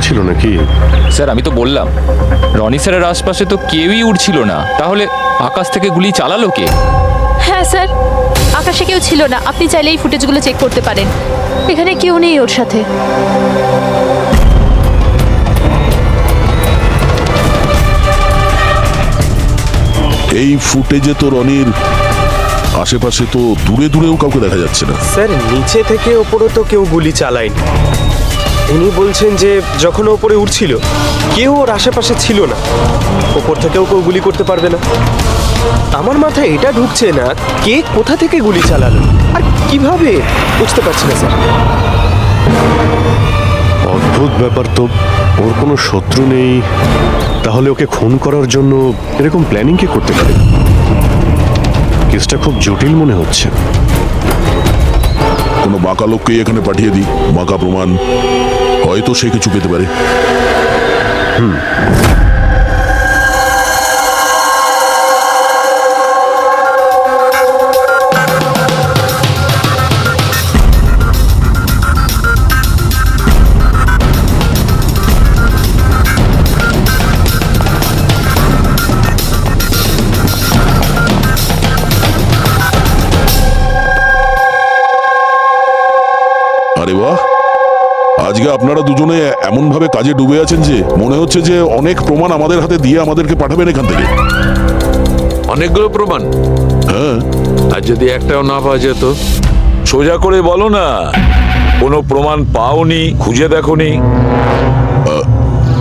ছিল নাকি? স্যার আমি তো বললাম রনি স্যারের আশপাশে তো কেউই উড়ছিল না, তাহলে আকাশ থেকে গুলি চালালো কে? হ্যাঁ স্যার, আকাশে কেউ ছিল না। আপনি চাইলে এই ফুটেজগুলো চেক করতে পারেন। এখানে কেউ নেই ওর সাথে। এই ফুটেজে তো রনির আশেপাশে তো দূরে দূরেও কাউকে দেখা যাচ্ছে না। স্যার নিচে থেকে ওপরে তো কেউ গুলি চালায়নি। ইনি বলছেন যে যখন ওপরে উঠছিল কেউ ওর আশেপাশে ছিল না, ওপর থেকেও কেউ গুলি করতে পারবে না। আমার মাথায় এটা ঢুকছে না কে কোথা থেকে গুলি চালালো আর কিভাবে, বুঝতে পারছি না স্যার। অদ্ভুত ব্যাপার তো, ওর কোনো শত্রু নেই, তাহলে ওকে খুন করার জন্য এরকম প্ল্যানিং কে করতে পারে? কেসটা খুব জটিল মনে হচ্ছে। কোনো বাঁকা লোককে এখানে পাঠিয়ে দিই, বাঁকা প্রমাণ, হয়তো সে কিছু পেতে পারে। আরে বাহ, আজকে আপনারা দুজনে এমন ভাবে কাজে ডুবে আছেন যে মনে হচ্ছে যে অনেক প্রমাণ আমাদের হাতে দিয়ে আমাদেরকে পাঠাবেন এখান থেকে। অনেকগুলো প্রমাণ? হ্যাঁ। আর যদি একটাও না পাওয়া যেত? সোজা করে বলো না, কোনো প্রমাণ পাওনি, খুঁজে দেখোনি?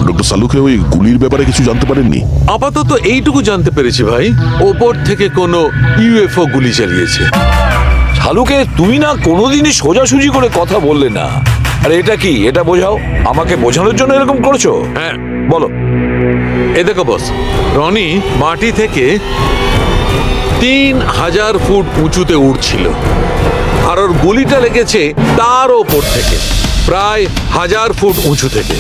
ডক্টর সালুকে ওই গুলির ব্যাপারে কিছু জানতে পারেননি? আপাতত এইটুকু জানতে পেরেছি ভাই, ওপর থেকে কোনো ইউএফও গুলি চালিয়েছে। শালুকে তুমি না কোনোদিনই সোজাসুজি করে কথা বললে না। আরে এটা কি, এটা বোঝাও, আমাকে বোঝানোর জন্য এরকম করছো? হ্যাঁ বলো। এ দেখো বস, রনি মাটি থেকে 3000 ফুট উঁচুতে উঠছিল, আর ওর গুলিটা লেগেছে তার ওপর থেকে প্রায় 1000 ফুট উঁচু থেকে।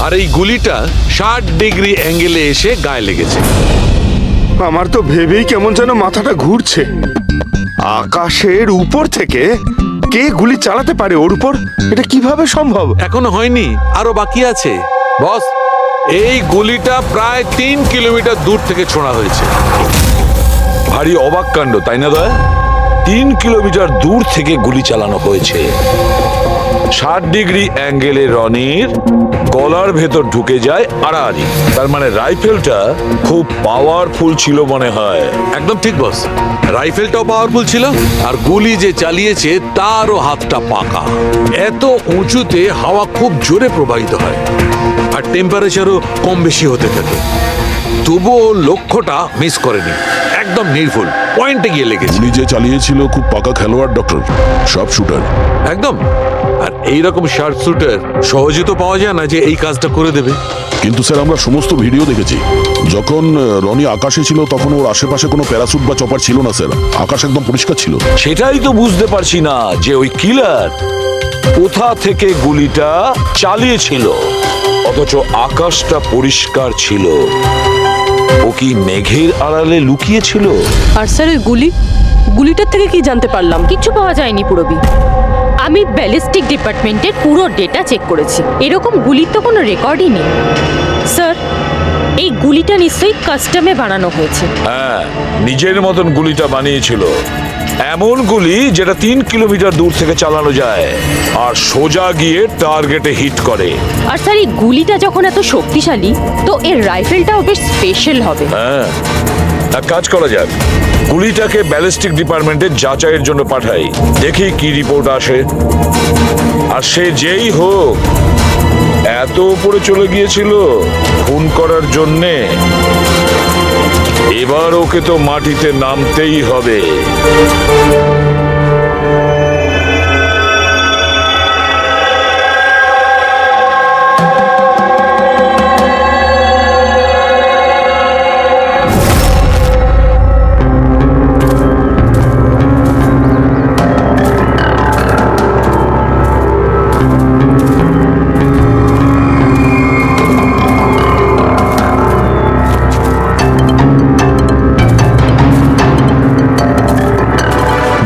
আর এই গুলিটা 60 ডিগ্রি অ্যাঙ্গেলে এসে গায়ে লেগেছে। আমার তো ভেবেই কেমন যেন মাথাটা ঘুরছে। আকাশের উপর থেকে কে গুলি চালাতে পারে ওর উপর? এটা কিভাবে সম্ভব? এখনো হয়নি, আরো বাকি আছে বস। এই গুলিটা প্রায় 3 কিলোমিটার দূর থেকে ছোড়া হয়েছে। ভারী অবাক কাণ্ড, তাই না দয়া? 3 কিলোমিটার দূর থেকে গুলি চালানো হয়েছে। 60 ডিগ্রি অ্যাঙ্গেলে রনির গলার ভেতর ঢুকে যায় আড়াআড়ি। তার মানে রাইফেলটা খুব পাওয়ারফুল ছিল মনে হয়। একদম ঠিক বস, রাইফেলটাও পাওয়ারফুল ছিল, আর গুলি যে চালিয়েছে তারও হাতটা পাকা। এত উঁচুতে হাওয়া খুব জোরে প্রবাহিত হয়, আর টেম্পারেচারও কম বেশি হতে থাকে। তবুও লক্ষ্যটা মিস করেনি, একদম নির্ভুল পয়েন্টে গিয়ে লেগেছে। গুলি যে চালিয়েছিল খুব পাকা খেলোয়াড়, ডক্টর, সব শুটার। একদম। আর এইরকম শার্ট শুটার সহজে তো পাওয়া যায় না যে এই কাজটা করে দেবে। কিন্তু স্যার আমরা সমস্ত ভিডিও দেখেছি, যখন রনি আকাশে ছিল তখন ওর আশেপাশে কোনো প্যারাসুট বা চপার ছিল না স্যার, আকাশ একদম পরিষ্কার ছিল। সেটাই তো বুঝতে পারছি না যে ওই কিলার কোথা থেকে গুলিটা চালিয়েছিল, অথচ আকাশটা পরিষ্কার ছিল। ও কি মেঘের আড়ালে লুকিয়েছিল? আর স্যার ওই গুলিটার থেকে কি জানতে পারলাম? কিচ্ছু পাওয়া যায়নি পুরবি। আমি ব্যালিস্টিক ডিপার্টমেন্টের পুরো ডেটা চেক করেছি, এরকম গুলির তো কোনো রেকর্ডই নেই। স্যার, এই গুলিটা নিশ্চয়ই কাস্টমে বানানো হয়েছে। হ্যাঁ, নিজের মতন গুলিটা বানিয়েছিল। এমন গুলি যেটা 3 কিলোমিটার দূর থেকে চালানো যায় আর সোজা গিয়ে টার্গেটে হিট করে। আর স্যার এই গুলিটা যখন এত শক্তিশালী, তো এর রাইফেলটাও বেশ স্পেশাল হবে। হ্যাঁ, এক কাজ করা যাক, গুলিটাকে ব্যালিস্টিক ডিপার্টমেন্টে যাচাইয়ের জন্য পাঠাই, দেখি কি রিপোর্ট আসে। আর সে যেই হোক, এত উপরে চলে গিয়েছিল খুন করার জন্যে, এবার ওকে তো মাটিতে নামতেই হবে।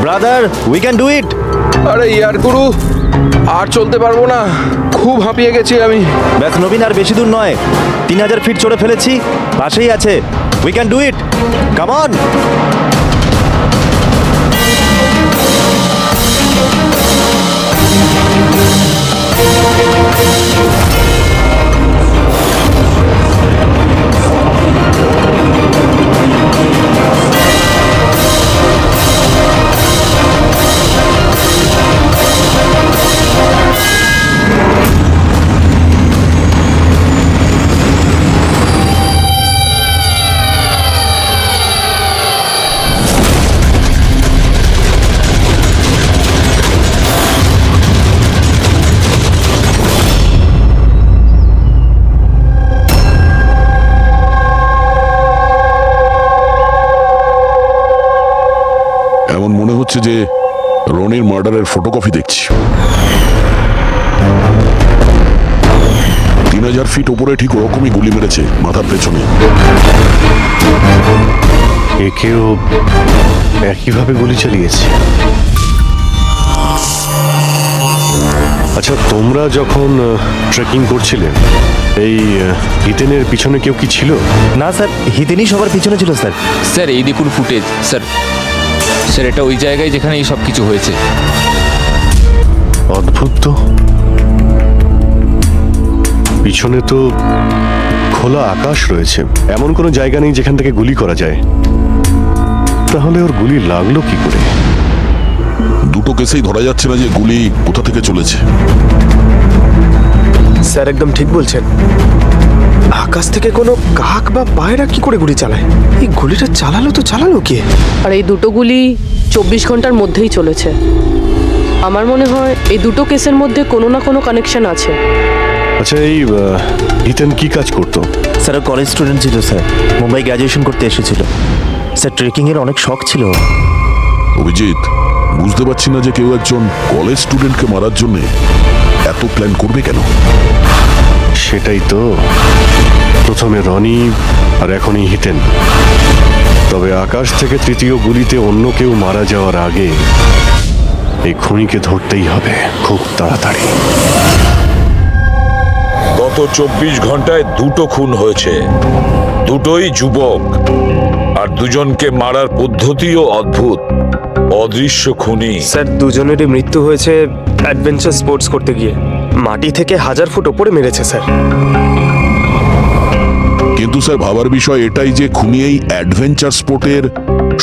ব্রাদার, উই ক্যান ডু ইট। আরে ইয়ার গুরু, আর চলতে পারবো না, খুব হাঁপিয়ে গেছি আমি। ব্যাস নবীন, আর বেশি দূর নয়, 3000 ফিট চড়ে ফেলেছি, পাশেই আছে। We can do it, come on. এমন মনে হচ্ছে যে রনির মার্ডারের ফটোকপি দেখছি। 3000 ফিট উপরে ঠিক ওরকমই গুলি মেরেছে মাথার পেছনে। একেও একইভাবে গুলি চালিয়েছে। আচ্ছা, তোমরা যখন ট্রেকিং করছিলে এই হিতেনের পিছনে কেউ কি ছিল? না স্যার, হিতেনই সবার পিছনে ছিল স্যার। স্যার এই দেখুন ফুটেজ। স্যার স্যার এটা ওই জায়গায় যেখানে এই সব কিছু হয়েছে। অদ্ভুত তো, পিছনে তো খোলা আকাশ রয়েছে, এমন কোনো জায়গা নেই যেখান থেকে গুলি করা যায়। তাহলে ওর গুলি লাগলো কি করে? দুটো কেসেই ধরা যাচ্ছে না যে গুলি কোথা থেকে চলেছে। স্যার একদম ঠিক বলছেন। আকাশ থেকে কোনো কাক বা পায়রা কি করে গুলি চালায়? এই গুলিটা চালালো কে? আর এই দুটো গুলি 24 ঘন্টার মধ্যেই চলেছে। আমার মনে হয় এই দুটো কেসের মধ্যে কোনো না কোনো কানেকশন আছে। আচ্ছা, এই হিতেন কি কাজ করতো? স্যার কলেজ স্টুডেন্ট ছিল স্যার, মুম্বাই গ্র্যাজুয়েশন করতে এসেছিল স্যার। ট্রেকিং এর অনেক শখ ছিল। অভিজিৎ, বুঝতে পারছি না যে কেউ একজন কলেজ স্টুডেন্টকে মারার জন্য এত প্ল্যান করবে কেন? সেটাই তো, প্রথমে রনি আর এখনই হিতেন। তবে আকাশ থেকে তৃতীয় গুলিতে অন্য কেউ মারা যাওয়ার আগে এই খুনিকে ধরতেই হবে খুব তাড়াতাড়ি। গত 24 ঘন্টায় দুটো খুন হয়েছে, দুটোই যুবক, আর দুজনকে মারার পদ্ধতিও অদ্ভুত। অদৃশ্য খুনি। স্যার দুজনেরই মৃত্যু হয়েছে অ্যাডভেঞ্চার স্পোর্টস করতে গিয়ে। মাটি থেকে 1000 ফুট ওপরে মেরেছে স্যার। কিন্তু স্যার ভাবার বিষয় এটাই যে খুনি এই অ্যাডভেঞ্চার স্পোর্টের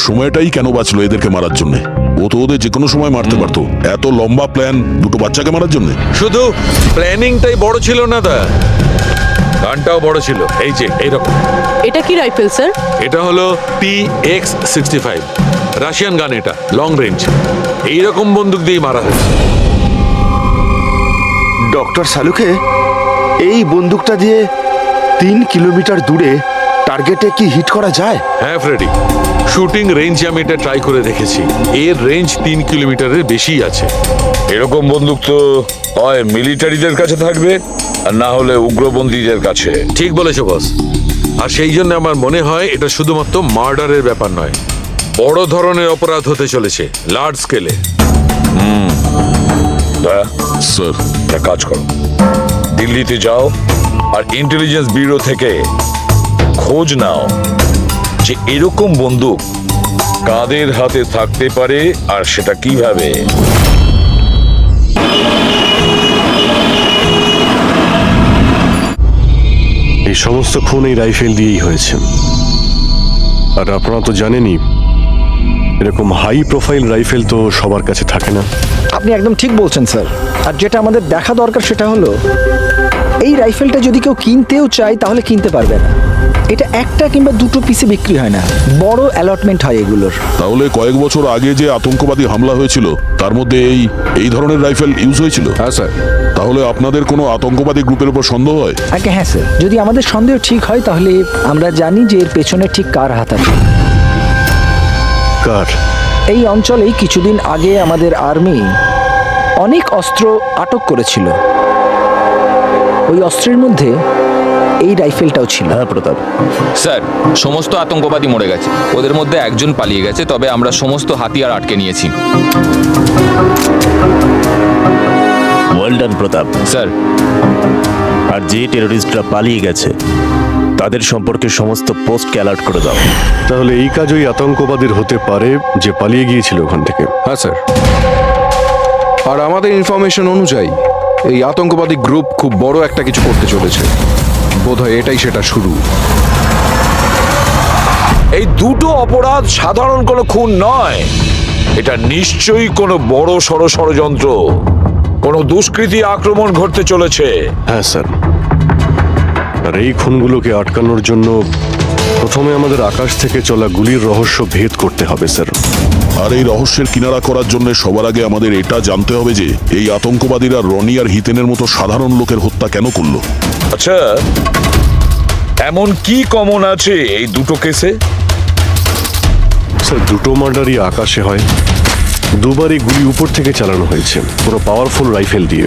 সময়টাই কেন বাঁচলো এদেরকে মারার জন্য? ও তো ওদের যে কোনো সময় মারতে পারতো। এত লম্বা প্ল্যান দুটো বাচ্চাকে মারার জন্য? শুধু প্ল্যানিংটাই বড় ছিল না দা, গানটাও বড় ছিল। এই যে এইরকম। এটা কি রাইফেল স্যার? এটা হলো PX-65 রাশিয়ান গান। এটা লং রেঞ্জ। এইরকম বন্দুক দিয়ে মারা হয়েছে। ডক্টর সালুকে, এই বন্দুকটা দিয়ে 3 কিলোমিটার দূরে টার্গেটে কি হিট করা যায়? হ্যাঁ ফ্রেডি, শুটিং রেঞ্জে আমি এটা ট্রাই করে দেখেছি। এর রেঞ্জ 3 কিলোমিটারের বেশি আছে। এরকম বন্দুক তো হয় মিলিটারিদের কাছে থাকবে, আর না হলে উগ্রপন্থীদের কাছে। ঠিক বলেছো বস। আর সেই জন্য আমার মনে হয় এটা শুধুমাত্র মার্ডারের ব্যাপার নয়, বড় ধরনের অপরাধ হতে চলেছে, লার্জ স্কেলে। স্যার, একটা কাজ করো, দিল্লিতে যাও আর ইন্টেলিজেন্স ব্যুরো থেকে খোঁজ নাও যে এরকম বন্দুক কাদের হাতে থাকতে পারে আর সেটা কিভাবে। এই সমস্ত খুন এই রাইফেল দিয়েই হয়েছে। আর আপনারা তো জানেনই, এরকম হাই প্রোফাইল রাইফেল তো সবার কাছে থাকে না। আপনি একদম ঠিক বলছেন স্যার। আর যেটা আমাদের দেখা দরকার সেটা হলো এই রাইফেলটা যদি কেউ কিনতেও চায় তাহলে কিনতে পারবে না। এটা একটা কিংবা দুটো পিসে বিক্রি হয় না, বড় অ্যালটমেন্ট হয় এগুলোর। তাহলে কয়েক বছর আগে যে আতঙ্কবাদী হামলা হয়েছিল তার মধ্যে এই ধরনের রাইফেল ইউজ হয়েছিল? হ্যাঁ স্যার। তাহলে আপনাদের কোনো আতঙ্কবাদী গ্রুপের উপর সন্দেহ হয়? আগে হ্যাঁ স্যার, যদি আমাদের সন্দেহ ঠিক হয় তাহলে আমরা জানি যে এর পেছনে ঠিক কার হাত আছে। কার? এই অঞ্চলেই কিছুদিন আগে আমাদের আর্মি অনেক অস্ত্র আটক করেছিল। ওই অস্ত্রের মধ্যে এই রাইফেলটাও ছিল। হ্যাঁ প্রতাপ স্যার সমস্ত আতঙ্কবাদী মরে গেছে, ওদের মধ্যে একজন পালিয়ে গেছে, তবে আমরা সমস্ত হাতিয়ার আটকে নিয়েছি। ওয়েল ডান প্রতাপ। স্যার, আর যে টেররিস্টরা পালিয়ে গেছে তাদের সম্পর্কে সমস্ত পোস্টকে অ্যালার্ট করে দাও। তাহলে এই কাজ ওই আতঙ্কবাদীর হতে পারে যে পালিয়ে গিয়েছিল ওখান থেকে। হ্যাঁ স্যার, আর আমাদের ইনফরমেশন অনুযায়ী এই আতঙ্কবাদী গ্রুপ খুব বড় একটা কিছু করতে চলেছে। বোধহয় এটাই সেটা শুরু। এই দুটো অপরাধ সাধারণ কোনো খুন নয়, এটা নিশ্চয়ই কোনো বড় সড় ষড়যন্ত্র, কোনো দুষ্কৃতী আক্রমণ ঘটতে চলেছে। হ্যাঁ স্যার, আর এই খুনগুলোকে আটকানোর জন্য প্রথমে আমাদের আকাশ থেকে চলা গুলির রহস্য ভেদ করতে হবে স্যার। আর এই রহস্যের কিনারা করার জন্য সবার আগে আমাদের এটা জানতে হবে যে এই আতঙ্কবাদীরা রনি আর হিতেনের মতো সাধারণ লোকের হত্যা কেন করলো। আচ্ছা, এমন কি কমন আছে এই দুটো কেসে? স্যার, দুটো মার্ডারই আকাশে হয়, দুবারই গুলি উপর থেকে চালানো হয়েছে, পুরো পাওয়ারফুল রাইফেল দিয়ে।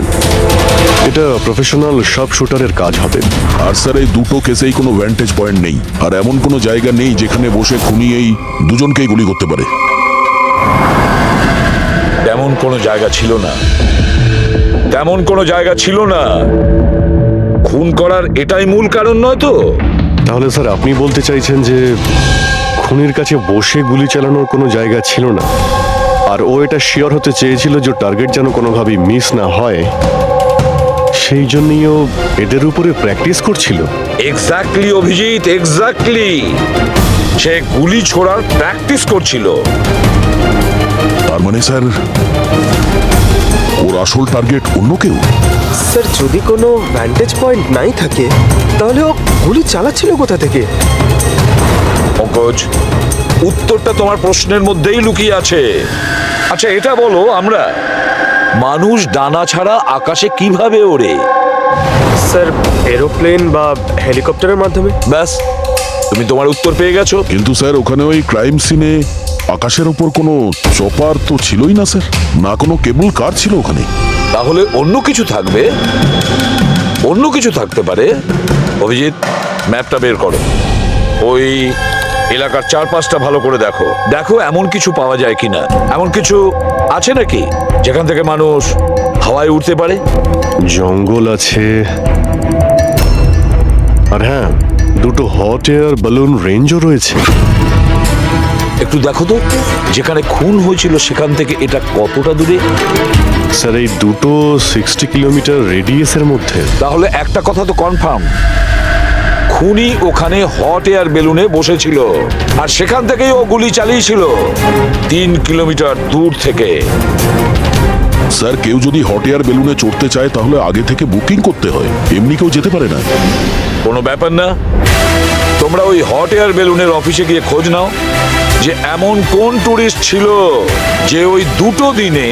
এটা প্রফেশনাল শার্প শুটারের কাজ হবে। আর স্যার, এই দুটো কেসেই কোনো ভ্যান্টেজ পয়েন্ট নেই, আর এমন কোনো জায়গা নেই যেখানে বসে খুনি এই দুজনকেই গুলি করতে পারে। তেমন কোনো জায়গা ছিল না, তেমন কোনো জায়গা ছিল না। খুন করার এটাই মূল কারণ নয় তো? তাহলে স্যার আপনি বলতে চাইছেন যে খুনির কাছে বসে গুলি চালানোর কোনো জায়গা ছিল না, আর ও এটা শিওর হতে চেয়েছিল যে টার্গেট যেন কোনোভাবেই মিস না হয়, সেই জন্যই ও এদের উপরে প্র্যাকটিস করছিল। Exactly Abhijit, exactly. সে গুলি ছোড়ার প্র্যাকটিস করছিল। তার মানে স্যার, ওর আসল টার্গেট অন্য কেউ। স্যার, যদি কোনো ভ্যান্টেজ পয়েন্ট নাই থাকে তাহলে ও গুলি চালাচ্ছিল কোথা থেকে? পঙ্কজ, উত্তরটা তোমার প্রশ্নের মধ্যেই লুকিয়ে আছে। আচ্ছা, এটা বলো, আমরা মানুষ ডানা ছাড়া আকাশে কিভাবে ওড়ে? স্যার, এরোপ্লেন বা হেলিকপ্টারের মাধ্যমে। ব্যাস, তুমি তোমার উত্তর পেয়ে গেছো। কিন্তু স্যার, ওখানে ওই ক্রাইম সিনে আকাশের ওপর কোনো চপার তো ছিলই না স্যার, না কোনো কেবল কার ছিল ওখানে। তাহলে অন্য কিছু থাকবে, অন্য কিছু থাকতে পারে। অভিজিৎ, ম্যাপটা বের করো, ওই এলাকার চারপাশটা ভালো করে দেখো, দেখো এমন কিছু পাওয়া যায় কিনা। এমন কিছু আছে নাকি যেখান থেকে মানুষ হাওয়ায় উঠতে পারে? জঙ্গল আছে, আর হ্যাঁ, দুটো হট এয়ার বালুন রেঞ্জও রয়েছে। একটু দেখো তো, যেখানে খুন হয়েছিল সেখান থেকে এটা কতটা দূরে? স্যার, এই দুটো 60 কিলোমিটার রেডিয়াসের মধ্যে। তাহলে একটা কথা তো কনফার্ম, খুনি ওখানে হট এয়ার বেলুনে বসেছিল, আর সেখান থেকেই ও গুলি চালিয়েছিল 3 কিলোমিটার দূর থেকে। স্যার, কেউ যদি হট এয়ার বেলুনে চড়তে চায় তাহলে আগে থেকে বুকিং করতে হয়, এমনি কেউ যেতে পারে না। কোনো ব্যাপার না, তোমরা ওই হট এয়ার বেলুনের অফিসে গিয়ে খোঁজ নাও যে এমন কোন টুরিস্ট ছিল যে ওই দুটো দিনে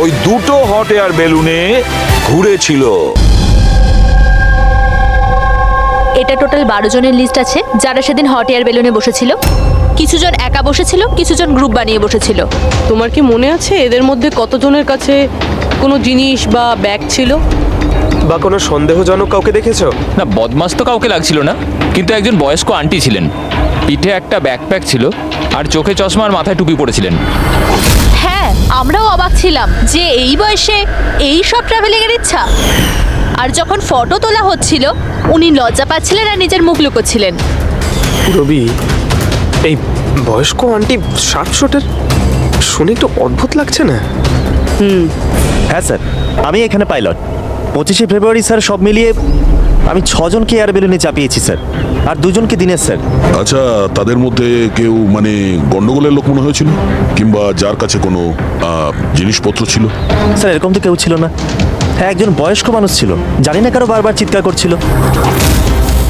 ওই দুটো হট এয়ার বেলুনে ঘুরেছিল। এটা টোটাল 12 জনের লিস্ট আছে যারা সেদিন হট এয়ার বেলুনে বসেছিল। কিছুজন একা বসেছিল, কিছুজন গ্রুপ বানিয়ে বসেছিল। তোমার কি মনে আছে এদের মধ্যে কতজনের কাছে কোনো জিনিস বা ব্যাগ ছিল? বা কোনো সন্দেহজনক কাউকে দেখেছো? না, বদমাস তো কাউকে লাগছিল না, কিন্তু একজন বয়স্ক আন্টি ছিলেন, পিঠে একটা ব্যাকপ্যাক ছিল, আর চোখে চশমা আর মাথায় টুপি পরেছিলেন। হ্যাঁ, আমরাও অবাক ছিলাম যে এই বয়সে এই সব ট্রাভেলিং এর ইচ্ছা। আর যখন ফটো তোলা হচ্ছিল উনি লজ্জা পাচ্ছিলেন আর নিজের মুখ লুকোচ্ছিলেন। রবি, এই বয়স্ক আন্টি শার্প শুটার শুনে একটু অদ্ভুত লাগছে না? হ্যাঁ স্যার, আমি এখানে পাইলট। 25শে ফেব্রুয়ারি স্যার, সব মিলিয়ে আমি 6 জনকে এয়ার বেলুনে চাপিয়েছি স্যার, আর 2 জনকে দিনের স্যার। আচ্ছা, তাদের মধ্যে কেউ মানে গন্ডগোলের লোক মনে হয়েছিল, কিংবা যার কাছে কোনো জিনিসপত্র ছিল? স্যার, এরকম তো কেউ ছিল না। হ্যাঁ, একজন বয়স্ক মানুষ ছিল, জানি না কারো বারবার চিৎকার করছিল,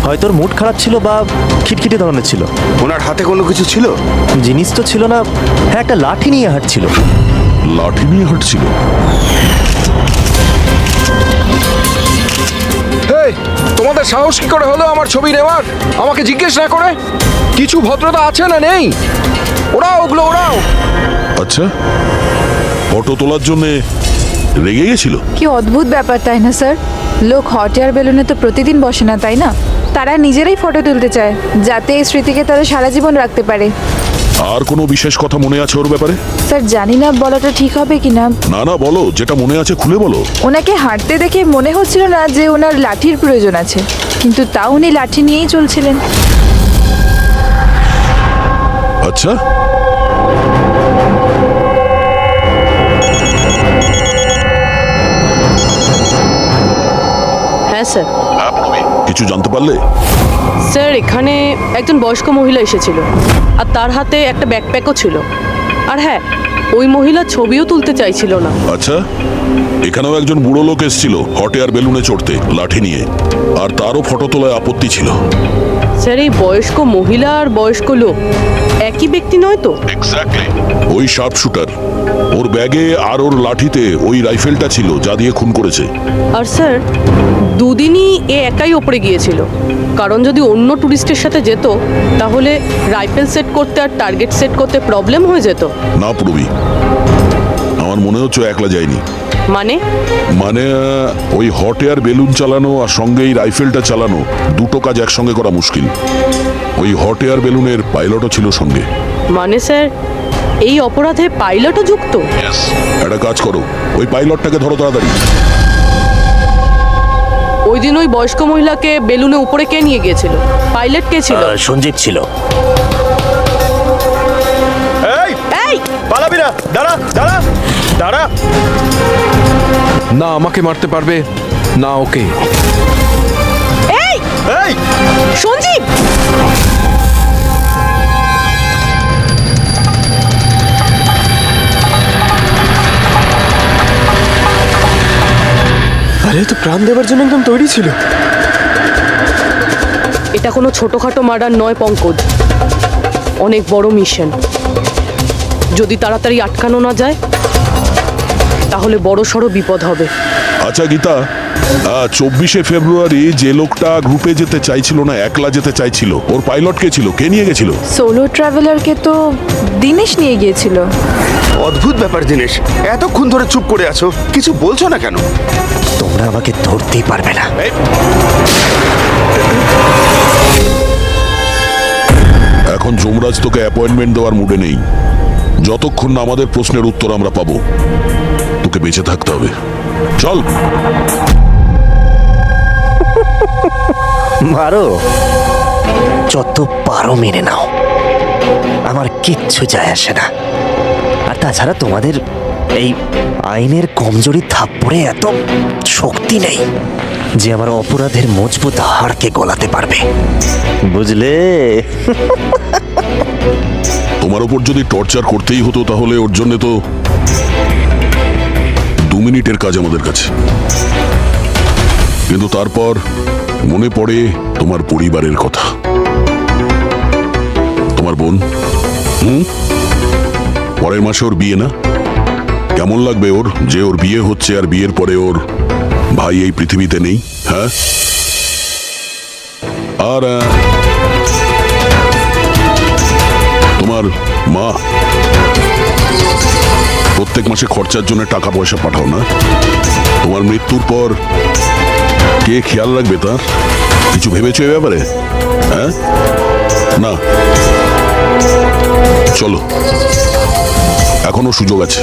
হয়তো ওর মুড খারাপ ছিল বা খিটখিটে ধরনের ছিল। ওনার হাতে কোনো কিছু ছিল? জিনিস তো ছিল না। হ্যাঁ, একটা লাঠি নিয়ে হাঁটছিল। লাঠি নিয়ে হাঁটছিল? তোমাদের সাহস কি করে হলো আমার ছবি নেওয়ার, আমাকে জিজ্ঞেস না করে? কিছু ভদ্রতা আছে না নেই? ওরাও ওগুলো ওরাও। আচ্ছা, ফটো তোলার জন্য রেগে গেছিল? কি অদ্ভুত ব্যাপার, তাই না স্যার? লোক হট এয়ার বেলুনে তো প্রতিদিন বসে না, তাই না? তারা নিজেরাই ফটো তুলতে চায় যাতে এই স্মৃতিকে তারা সারা জীবন রাখতে পারে। আর কোনো বিশেষ কথা মনে আছে ওর ব্যাপারে? স্যার জানি না বলাটা ঠিক হবে কিনা। না না, বলো, যেটা মনে আছে খুলে বলো। ওনাকে হাঁটতে দেখে মনে হচ্ছিল না যে ওনার লাঠির প্রয়োজন আছে, কিন্তু তাও উনি লাঠি নিয়েই চলছিলেন। আচ্ছা, হ্যাঁ স্যার। কিছু জানতে পারলে? স্যার এখানে একজন বয়স্ক মহিলা এসেছিল, আর তার হাতে একটা ব্যাকপ্যাকও ছিল। আর হ্যাঁ, ওই মহিলা ছবিও তুলতে চাইছিল না। আচ্ছা, এখানেও একজন বুড়ো লোক এসেছিল হট এয়ার বেলুনে চড়তে লাঠি নিয়ে, আর তারও ফটো তোলায় আপত্তি ছিল। স্যার এই বয়স্ক মহিলা আর বয়স্ক লোক একই ব্যক্তি নয় তো? এক্স্যাক্টলি, ওই শার্প শুটার। ওর ব্যাগে আর ওর লাঠিতে ওই রাইফেলটা ছিল যা দিয়ে খুন করেছে। আর স্যার দুদিনই এ একাই ওপরে গিয়েছিল, কারণ যদি অন্য টুরিস্টের সাথে যেত তাহলে রাইফেল সেট করতে আর টার্গেট সেট করতে প্রবলেম হয়ে যেত। না পূর্বী, আমার মনে হচ্ছে ও একলা যায়নি। মানে ওই হট এয়ার বেলুন চালানো আর সঙ্গে এই রাইফেলটা চালানো দুটো কাজ একসঙ্গে করা মুশকিল। ওই হট এয়ার বেলুনের পাইলটও ছিল সঙ্গে। মানে স্যার এই অপরাধে পাইলটও যুক্ত? একটা কাজ করো, ওই পাইলটটাকে ধরো তাড়াতাড়ি। ওই দিন ওই বয়স্ক মহিলাকে বেলুনে উপরে কে নিয়ে গিয়েছিল? পাইলট কে ছিল? সঞ্জীব ছিল। এই পালাবি না, দাঁড়া দাঁড়া দাঁড়া। না আমাকে মারতে পারবে না ওকে। এই এই সঞ্জীব! আরে তো প্রাণ দেওয়ার জন্য একদম তৈরি ছিল। এটা কোনো ছোটখাটো মার্ডার নয় পঙ্কজ, অনেক বড় মিশন। যদি তাড়াতাড়ি আটকানো না যায় তাহলে বড় সড়ো বিপদ হবে। আচ্ছা গীতা, 24শে ফেব্রুয়ারি যে লোকটা গ্রুপে যেতে চাইছিল না, একলা যেতে চাইছিল, ওর পাইলট কে ছিল? কে নিয়ে গেছিল? সোলো ট্রাভেলারকে তো দিনেশ নিয়ে গিয়েছিল। অদ্ভুত ব্যাপার দিনেশ, এতক্ষণ ধরে চুপ করে আছো, কিছু বলছো না কেন? তোমরা আমাকে ধরতেই পারবে না। এখন যমরাজ তোকে অ্যাপয়েন্টমেন্ট দেওয়ার মুডে নেই। যতক্ষণ না আমাদের প্রশ্নের উত্তর আমরা পাবো, তোকে বেঁচে থাকতে হবে। চল। মারো, যত পারো মেরে নাও, আমার কিচ্ছু যায় আসে না। আর তাছাড়া তোমাদের এই আইনের কমজোরি থাপ্পড়ে এত শক্তি নেই যে আমার অপরাধের মজবুত হাড়কে গলাতে পারবে, বুঝলে? তোমার উপর যদি টর্চার করতেই হতো তাহলে ওর জন্য তো 2 মিনিটের কাজ আমাদের কাছে। কিন্তু তারপর মনে পড়ে তোমার পরিবারের কথা, তোমার বোন। পরের মাসে ওর বিয়ে না? কেমন লাগবে ওর যে ওর বিয়ে হচ্ছে আর বিয়ের পরে ওর ভাই এই পৃথিবীতে নেই? হ্যাঁ, আর তোমার মা প্রত্যেক মাসে খরচার জন্য টাকা পয়সা পাঠাও না? তোমার মৃত্যুর পর কে খেয়াল রাখবে তার? কিছু ভেবেছো এ ব্যাপারে? হ্যাঁ, না। চলো, এখনো সুযোগ আছে,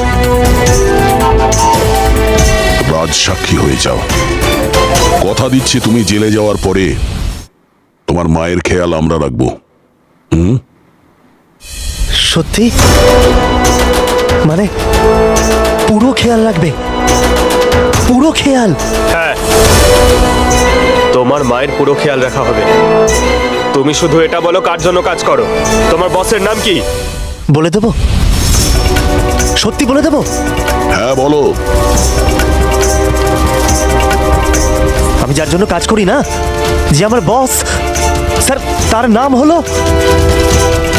রাজ সাক্ষী হয়ে যাও। কথা দিচ্ছি তুমি জেলে যাওয়ার পরে তোমার মায়ের খেয়াল আমরা রাখবো। সত্যি? মানে পুরো খেয়াল রাখবে? পুরো খেয়াল? হ্যাঁ, তোমার মায়ের পুরো খেয়াল রাখা হবে। তুমি শুধু এটা বলো কার জন্য কাজ করো, তোমার বসের নাম কি? বলে দেবো? সত্যি বলে দেবো? হ্যাঁ বলো। আমি যার জন্য কাজ করি না, যে আমার বস স্যার, তার নাম হলো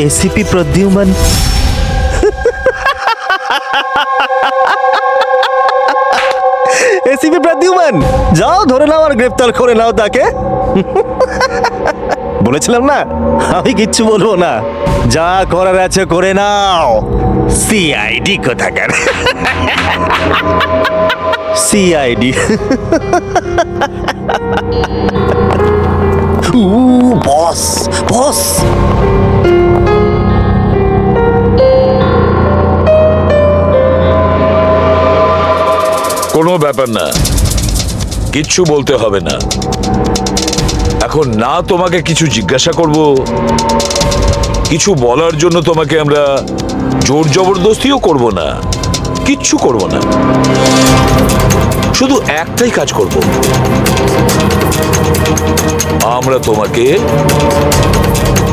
এসিপি প্রদ্যুম্ন। এসিপি প্রদ্যুম্ন, যাও ধরে নাও আর গ্রেফতার করে নাও তাকে। বলেছিলাম না আমি কিচ্ছু বলবো না, যা করার আছে করে নাও। সিআইডি কোথাকার, সিআইডি। বস বস। দরকার না, কিচ্ছু বলতে হবে না। এখন না তোমাকে কিছু জিজ্ঞাসা করব, কিছু বলার জন্য তোমাকে আমরা জোর জবরদস্তিও করব না, কিচ্ছু করব না। শুধু একটাই কাজ করব, আমরা তোমাকে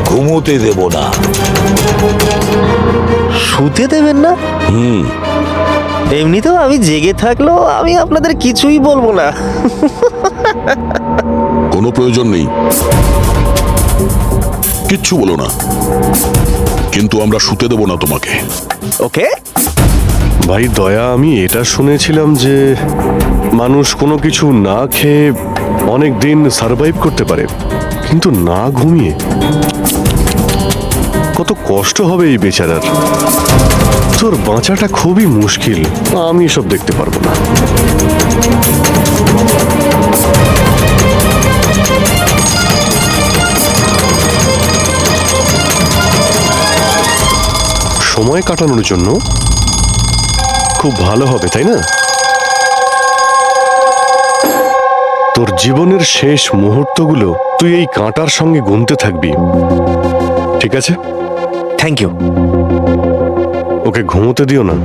ঘুমোতে দেব না। শুতে দেবেন না? এমনিতেও আমি জেগে থাকলেও আমি আপনাদের কিছুই বলবো না। কোনো প্রয়োজন নেই, কিচ্ছু বলো না, কিন্তু আমরা শুতে দেব না তোমাকে। ওকে ভাই দয়া, আমি এটা শুনেছিলাম যে মানুষ কোনো কিছু না খেয়ে অনেক দিন সার্ভাইভ করতে পারে, কিন্তু না ঘুমিয়ে কত কষ্ট হবে এই বেচারার। তোর বাঁচাটা খুবই মুশকিল, আমি এসব দেখতে পারবো না। সময় কাটানোর জন্য খুব ভালো হবে, তাই না? তোর জীবনের শেষ মুহূর্তগুলো তুই এই কাঁটার সঙ্গে গুনতে থাকবি, ঠিক আছে? Thank you. ওকে ঘুমোতে দিও না।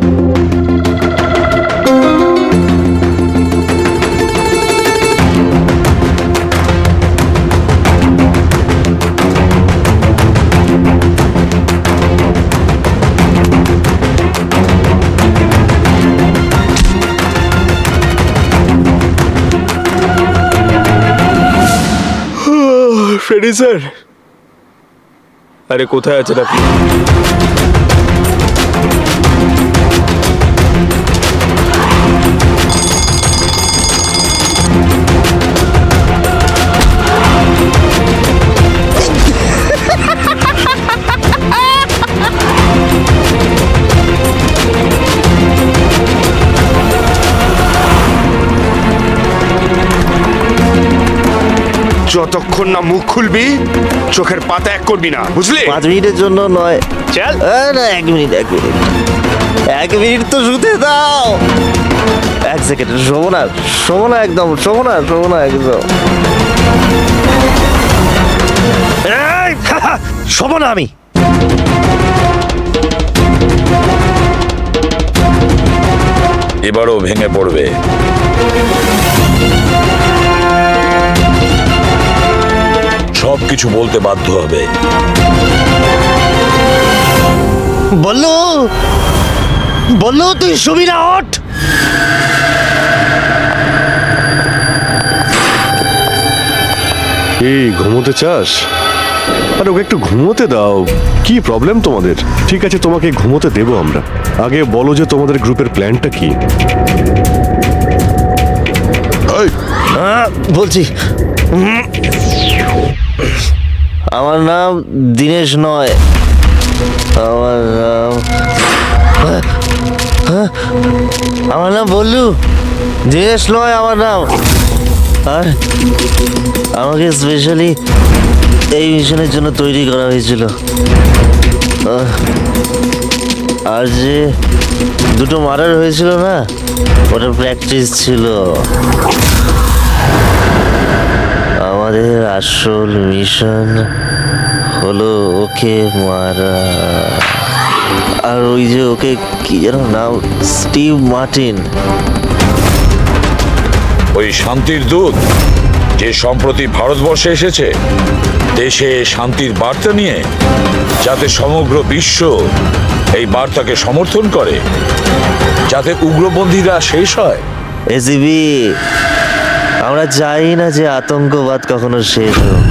ফ্রেডি স্যার, আরে কোথায় আছেন আপনি? যতক্ষণ না মুখ খুলবি চোখের পাতা এক করবি না, বুঝলি? 5 মিনিটের জন্য নয়। চল। না, 1 মিনিট 1 মিনিট তো শুতে দাও। 1 সেকেন্ড, শোবো না একদম, শোবো না একদম। এই, শোবো না আমি। এবারও ভেঙে পড়বে। সবকিছু বলতে বাধ্য হবে। বললো তুই শুবি না, ওঠ। এই ঘুমোতে চাস? আরে ওকে একটু ঘুমোতে দাও, কি প্রবলেম তোমাদের? ঠিক আছে, তোমাকে ঘুমোতে দেবো আমরা। আগে বলো যে তোমাদের গ্রুপের প্ল্যানটা কি? বলছি, আমার নাম দীনেশ নয়, আমার নাম বল্লু। দীনেশ নয় আমার নাম। আর আমাকে স্পেশালি এই মিশনের জন্য তৈরি করা হয়েছিল। আর যে 2টো মার্ডার হয়েছিল না, ওটা প্র্যাকটিস ছিল। আমাদের আসল মিশন হলো ওকে মারা। আর ওই যে ওকে কি যেন নাম, স্টিভ মার্টিন, ওই শান্তির দূত যে সম্প্রতি ভারতবর্ষে এসেছে দেশে শান্তির বার্তা নিয়ে, যাতে সমগ্র বিশ্ব এই বার্তাকে সমর্থন করে, যাতে উগ্রপন্থীরা শেষ হয়। এসিবি, আমরা চাই না যে আতঙ্কবাদ কখনো শেষ হোক।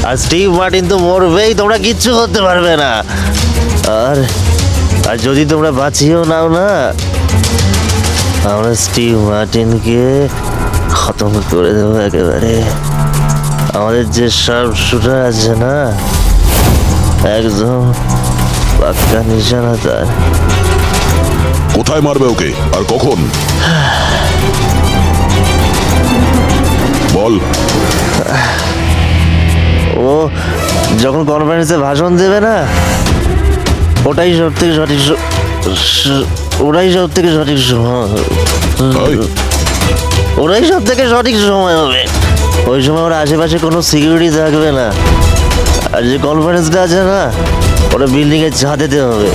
আর স্টিভ মার্টিন তো মরবেই, তোমরা কিচ্ছু করতে পারবে না। আর যদি তোমরা বাঁচিয়েও নাও না, আমরা স্টিভ মার্টিনকে খতম করে দেবো একেবারে। আমাদের যে শার্প শুটার আছে না, একদম পাক্কা নিশানা তার। কোথায় মারবে ওকে আর কখন? বল। ও যখন কনফারেন্সে ভাষণ দেবে না, ওটাই সব থেকে সঠিক সময়। ওরাই সব থেকে সঠিক সময় হবে। ওই সময় ওর আশেপাশে কোনো সিকিউরিটি থাকবে না। আর যে কনফারেন্সটা আছে না, ওটা বিল্ডিং এর ছাদেতে হবে।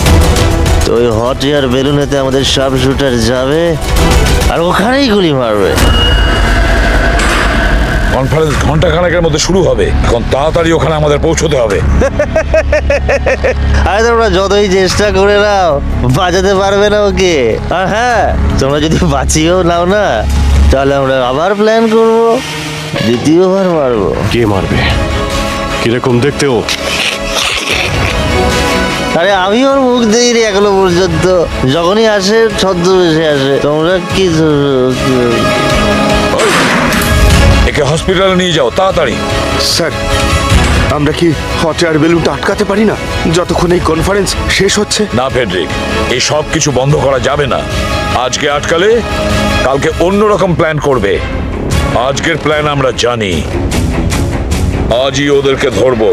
তো ওই হট এয়ার বেলুনেতে আমাদের সাব শুটার যাবে আর ওখানেই গুলি মারবে। কনফারেন্স ঘন্টা খানেকের মধ্যে শুরু হবে, এখন তাড়াতাড়ি ওখানে আমাদের পৌঁছতে হবে। আরে তোমরা যতই চেষ্টা করে নাও, বাঁচাতে পারবে না ওকে। আর হ্যাঁ, তোমরা যদি বাঁচিয়েও নাও না, তাহলে আমরা আবার প্ল্যান করব, দ্বিতীয়বার মারবো। কে মারবে? কিরকম দেখতে ও? আরে আমি ওর মুখ দেইনি এখনো পর্যন্ত। যখনই আসে ছদ্মবেশে আসে। তোমরা কি একে হসপিটালে নিয়ে যাও তাড়াতাড়ি। স্যার, আমরা কি হট এয়ার বেলুনটা আটকাতে পারি না যতক্ষণ এই কনফারেন্স শেষ হচ্ছে? না ফেডরিক, এই সব কিছু বন্ধ করা যাবে না। আজকে আটকালে কালকে অন্যরকম প্ল্যান করবে। আজকের প্ল্যান আমরা জানি, আজই ওদেরকে ধরবো।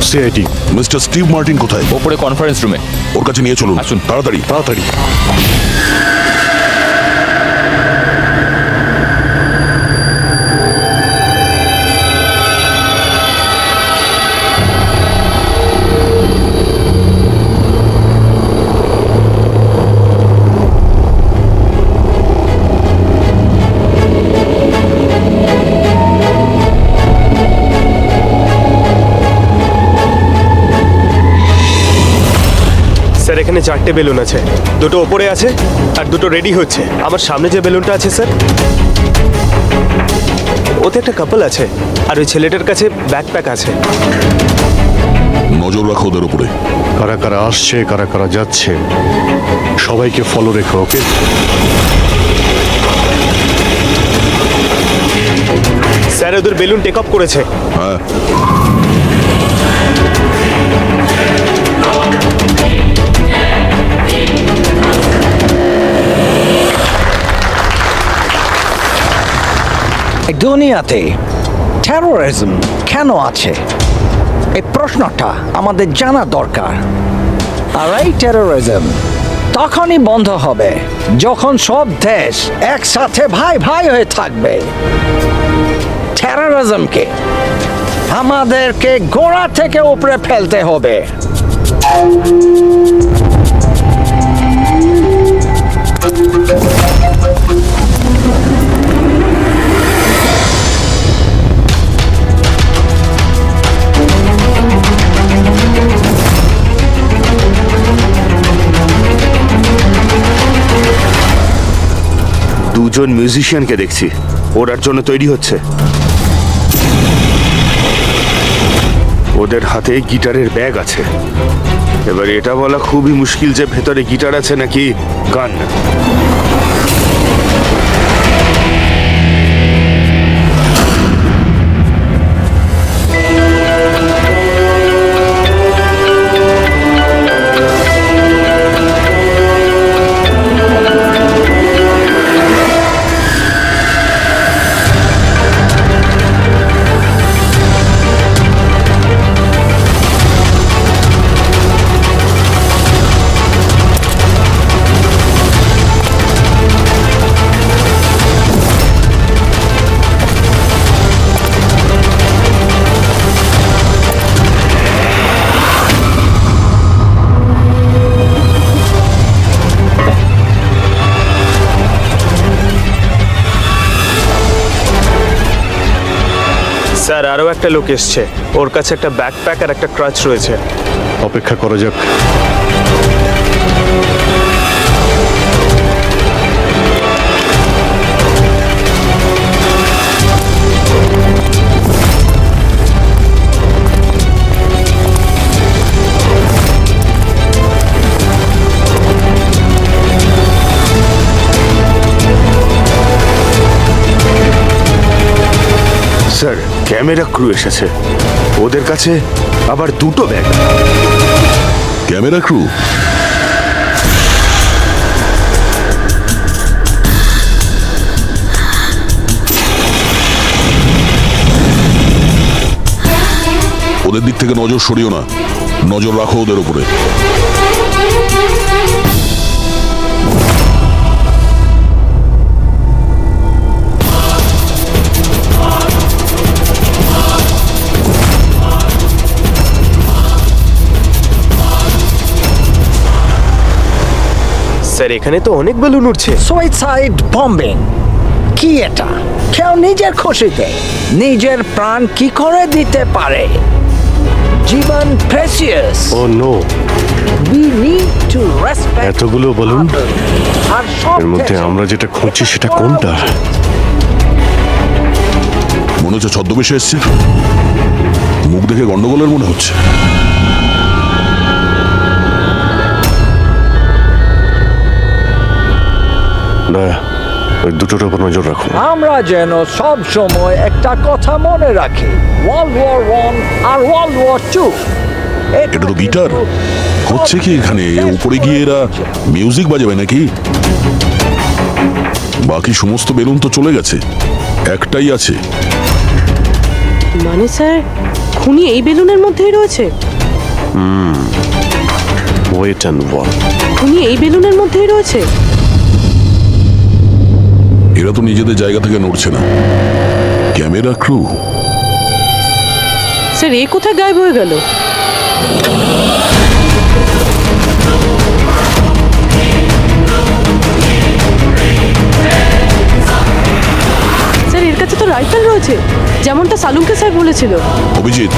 সিআইটি মিস্টার স্টিভ মার্টিন কোথায়? ওপরে কনফারেন্স রুমে। ওর কাছে নিয়ে চলুন, আসুন। তাড়াতাড়ি তাড়াতাড়ি। স্যার, এখানে 4টে বেলুন আছে। দুটো ওপরে আছে আর দুটো রেডি হচ্ছে। আমার সামনে যে বেলুনটা আছে স্যার, ওতে একটা কাপল আছে আর ওই ছেলেটার কাছে ব্যাকপ্যাক আছে। নজর রাখো ওদের উপরে। কারা কারা আসছে, কারা কারা যাচ্ছে, সবাইকে ফলো রেখো, ওকে? স্যার, ওদের বেলুন টেক অফ করেছে। হ্যাঁ, এই দুনিয়াতে টেরোরিজম কেন আছে, এই প্রশ্নটা আমাদের জানা দরকার। আর এই টেরোরিজম তখনই বন্ধ হবে যখন সব দেশ একসাথে ভাই ভাই হয়ে থাকবে। টেরোরিজমকে আমাদেরকে গোড়া থেকে উপরে ফেলতে হবে। দুজন মিউজিশিয়ানকে দেখছি, ওরার জন্য তৈরি হচ্ছে। ওদের হাতে গিটারের ব্যাগ আছে। এবার এটা বলা খুবই মুশকিল যে ভেতরে গিটার আছে নাকি গান। স্যার, আরও একটা লোক এসছে। ওর কাছে একটা ব্যাকপ্যাক আর একটা ক্রাচ রয়েছে। অপেক্ষা করা যাক। ক্যামেরা ক্রু এসেছে, ওদের কাছে আবার দুটো ব্যাগ। Camera crew? ওদের দিক থেকে নজর সরিও না, নজর রাখো ওদের উপরে। স্যার এখানে তো অনেক বেলুন উঠছে। সুইসাইড বম্বিং কি এটা? কেউ নিজের খুশিতে নিজের প্রাণ কি করে দিতে পারে? জীবন precious. Oh no, We need to respect এতগুলো বলুন, আর সব এর মধ্যে আমরা যেটা খুঁজছি সেটা কোনটা? মনে হচ্ছে ছদ্মবেশে এসছে, মুখ দেখে গন্ডগোলের মনে হচ্ছে। দয়া, ওই দুটোর উপর নজর রাখো। আমরা যেন সব সময় একটা কথা মনে রাখি, ওয়ার্ল্ড ওয়ার 1 আর ওয়ার্ল্ড ওয়ার 2। এটা তো গিটার। হচ্ছে কি এখানে? উপরে গিয়ে এরা মিউজিক বাজাবে নাকি? বাকি সমস্ত বেলুন তো চলে গেছে, একটাই আছে। মানে স্যার, খুনি এই বেলুনের মধ্যেই রয়েছে? Wait and watch. খুনি এই বেলুনের মধ্যেই রয়েছে? এরা তো নিজেদের জায়গা থেকে নড়ছে না। Camera crew? স্যার এ কোথায় গায়েব হয়ে গেল? স্যার এর কাছে তো রাইফেল রয়েছে, যেমনটা সালুমকে স্যার বলেছিল। Abhijit,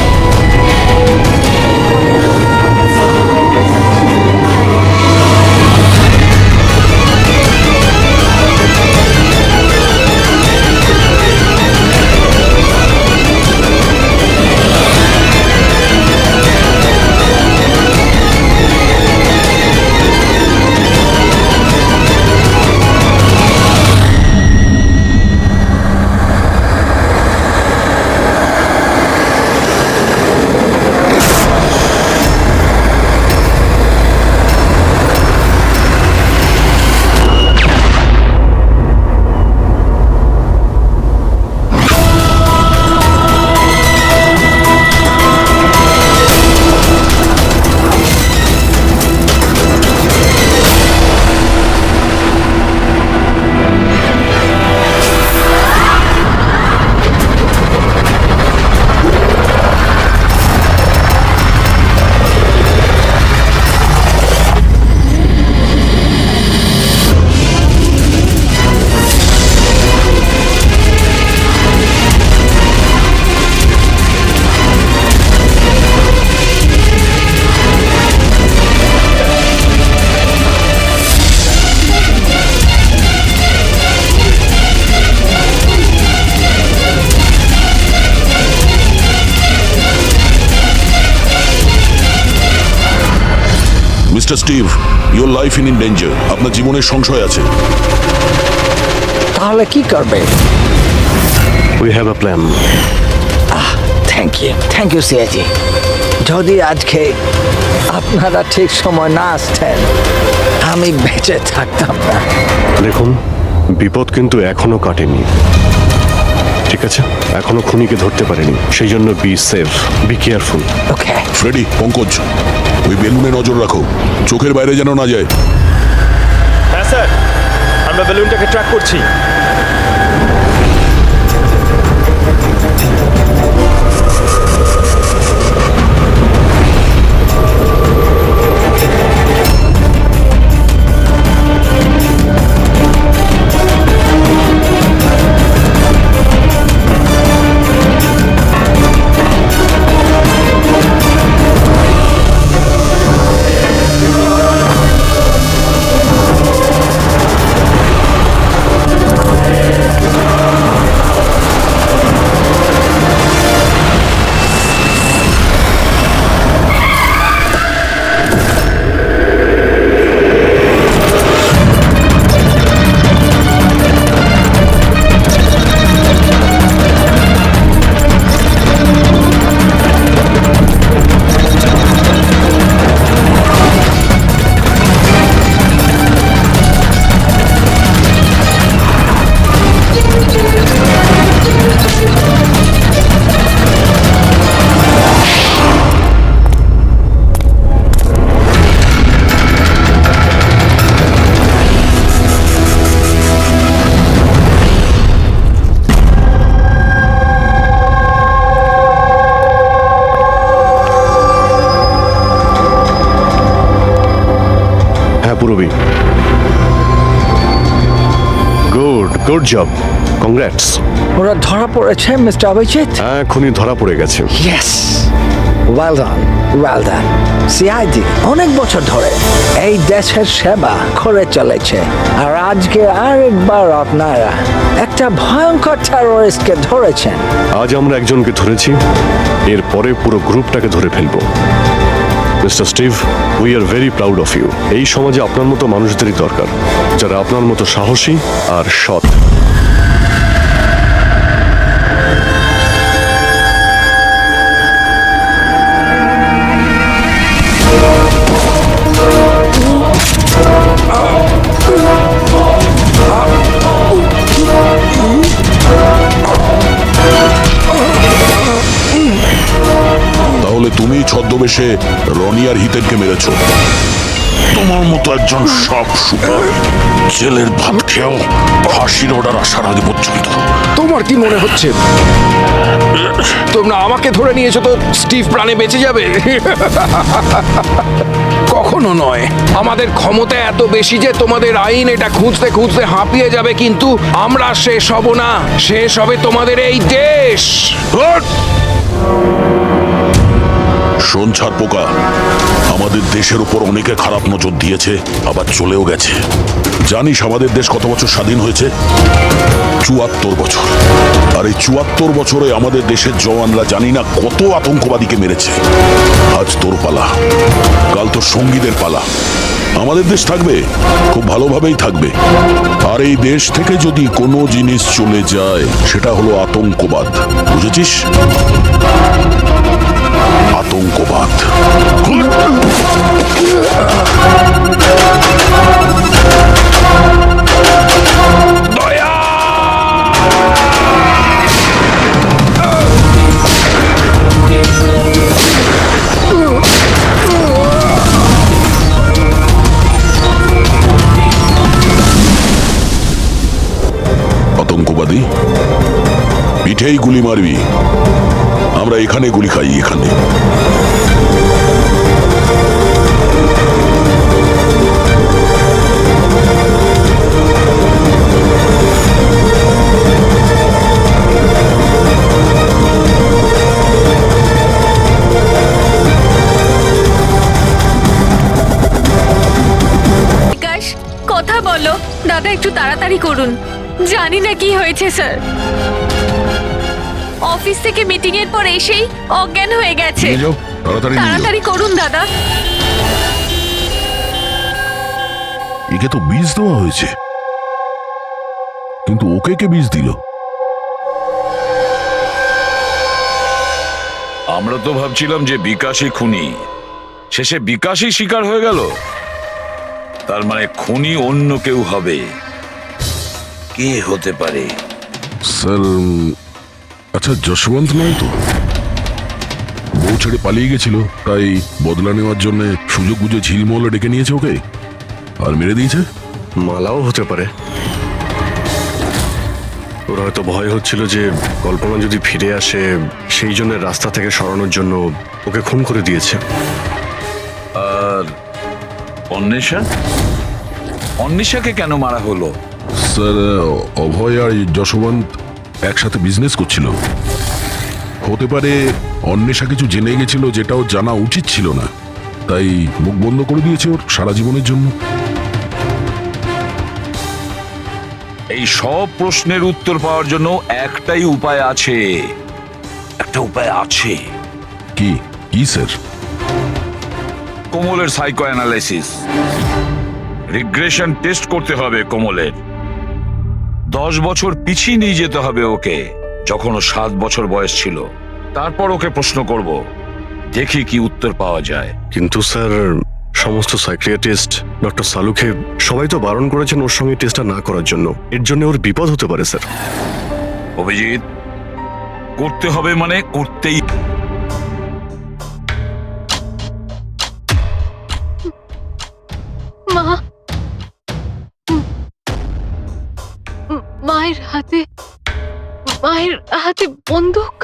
mister Steve, your life in danger. আপনার জীবনের সংশয় আছে। তাহলে কি করবে? We have a plan. Thank you CIG. যদি আজকে আপনারা ঠিক সময় না আসতেন, আমি বেঁচে থাকতাম না। দেখুন, বিপদ কিন্তু এখনো কাটেনি, ঠিক আছে? এখনো খুনিকে ধরতে পারেনি, সেই জন্য be safe, be careful. Okay Freddy, Pankaj, ওই বেলুনে নজর রাখো, চোখের বাইরে যেন না যায়। হ্যাঁ স্যার, আমরা বেলুনটাকে ট্র্যাক করছি। পুরবী। Good job, congrats. ওরা ধরা পড়েছে মিস্টার অভিজিৎ? হ্যাঁ, এখনই ধরা পড়ে গেছে। Yes, well done. সিআইডি অনেক বছর ধরে এই দেশের সেবা করে চলেছে, আর আজকে আরেকবার আপনারা একটা ভয়ঙ্কর টেররিস্টকে ধরেছেন। আজ আমরা একজনকে ধরেছি, এরপরে পুরো গ্রুপটাকে ধরে ফেলবো। Mister Steve, we are very proud of you. এই সমাজে আপনার মতো মানুষদেরই দরকার, যারা আপনার মতো সাহসী আর সৎ। তাহলে তুমি ছদ্মবেশে রনি আর হিতেনকে মেরেছো? তোমার মতো একজন সব সুপার জেলের ভাত খেয়েও ফাঁসির অর্ডার আসার আগে পর্যন্ত। তোমার কি মনে হচ্ছে তোমরা আমাকে ধরে নিয়েছো তো স্টিভ প্রাণে বেঁচে যাবে? কখনো নয়। আমাদের ক্ষমতা এত বেশি যে তোমাদের আইন এটা খুঁজতে খুঁজতে হাঁপিয়ে যাবে, কিন্তু আমরা শেষ হব না। শেষ হবে তোমাদের এই দেশ। শোন ছারপোকা, আমাদের দেশের উপর অনেকে খারাপ নজর দিয়েছে, আবার চলেও গেছে। জানিস আমাদের দেশ কত বছর স্বাধীন হয়েছে? ৭৪ বছর। আর এই ৭৪ বছরে আমাদের দেশের জওয়ানরা জানি না কত আতঙ্কবাদীকে মেরেছে। আজ তোর পালা, কাল তোর সঙ্গীদের পালা। আমাদের দেশ থাকবে, খুব ভালোভাবেই থাকবে। আর এই দেশ থেকে যদি কোনো জিনিস চলে যায়, সেটা হলো আতঙ্কবাদ। বুঝেছিস? আতঙ্কবাদ। আতঙ্কবাদী পিঠেই গুলি মারবি, আমরা এখানে গুলি খাই, এখানে। বিকাশ, কথা বলো। দাদা একটু তাড়াতাড়ি করুন, জানি না কি হয়েছে স্যার। অফিস থেকে মিটিং এর পর এসেই অজ্ঞান হয়ে গেছে। তাড়াতাড়ি করুন দাদা। একে তো বীজ দেওয়া হয়েছে, কিন্তু ওকে কে বীজ দিল? আমরা তো ভাবছিলাম যে বিকাশই খুনি, শেষে বিকাশই শিকার হয়ে গেল। তার মানে খুনি অন্য কেউ হবে। কে হতে পারে? স্যার, আচ্ছা যশবন্ত নয় তো? বউ ছেড়ে পালিয়ে গেছিল, তাই বদলা নেওয়ার জন্য সুযোগ বুঝে ঝিলমহলে ডেকে নিয়েছে ওকে আর মেরে দিয়েছে। মালাও হতে পারে। ওরা হয়তো ভয় হচ্ছিল যে কল্পনা যদি ফিরে আসে, সেই জন্য রাস্তা থেকে সরানোর জন্য ওকে খুন করে দিয়েছে। আর অন্বেষা? অন্বেষাকে কেন মারা হলো? স্যার, অভয় আর যশবন্ত একসাথে বিজনেস করছিল। হতে পারে অন্বেষা কিছু জেনে গেছিল যেটাও জানা উচিত ছিল না, তাই মুখ বন্ধ করে দিয়েছে ওর সারা জীবনের জন্য। এই সব প্রশ্নের উত্তর পাওয়ার জন্য একটাই উপায় আছে। একটা উপায় আছে। কি কি স্যার? কোমলের সাইকো অ্যানালাইসিস, রিগ্রেশন টেস্ট করতে হবে কোমলের। 10 বছর পিছিয়ে নিয়ে যেতে হবে ওকে, যখন ও 7 বছর বয়স ছিল। তারপর ওকে প্রশ্ন করব, দেখি কি উত্তর পাওয়া যায়। কিন্তু স্যার, সমস্ত সাইকিয়াট্রিস্ট, ডক্টর সালুকে সবাই তো বারণ করেছেন ওর সঙ্গে টেস্টটা না করার জন্য। এর জন্য ওর বিপদ হতে পারে স্যার। অভিজিৎ, করতে হবে মানে করতেই। মা, মায়ের হাতে বন্দুক।